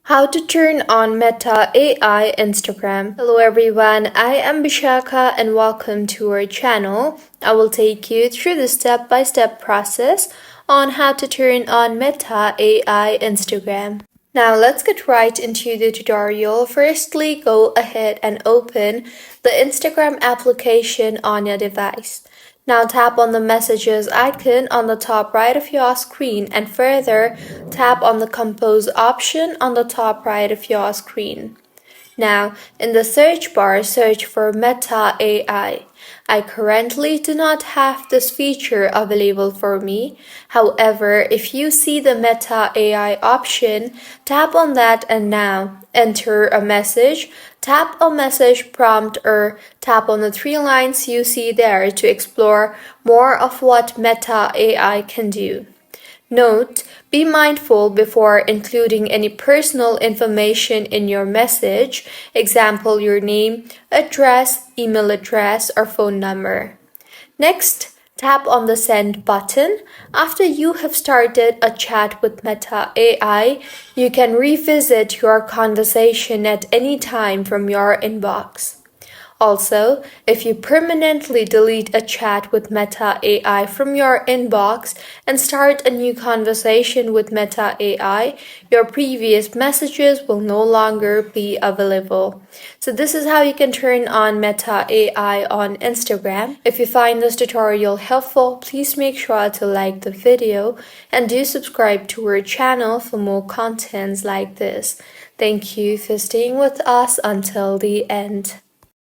How to turn on Meta AI Instagram. Hello everyone, I am Bishaka and welcome to our channel. I will take you through the step-by-step process on how to turn on Meta AI Instagram. Now let's get right into the tutorial. Firstly, go ahead and open the Instagram application on your device. Now tap on the messages icon on the top right of your screen and further tap on the compose option on the top right of your screen. Now, in the search bar, search for Meta AI. I currently do not have this feature available for me. However, if you see the Meta AI option, tap on that and now enter a message. Tap a message prompt or tap on the three lines you see there to explore more of what Meta AI can do. Note, be mindful before including any personal information in your message, example your name, address, email address, or phone number. Next, tap on the send button. After you have started a chat with Meta AI, you can revisit your conversation at any time from your inbox. Also, if you permanently delete a chat with Meta AI from your inbox and start a new conversation with Meta AI, your previous messages will no longer be available. So this is how you can turn on Meta AI on Instagram. If you find this tutorial helpful, please make sure to like the video and do subscribe to our channel for more contents like this. Thank you for staying with us until the end.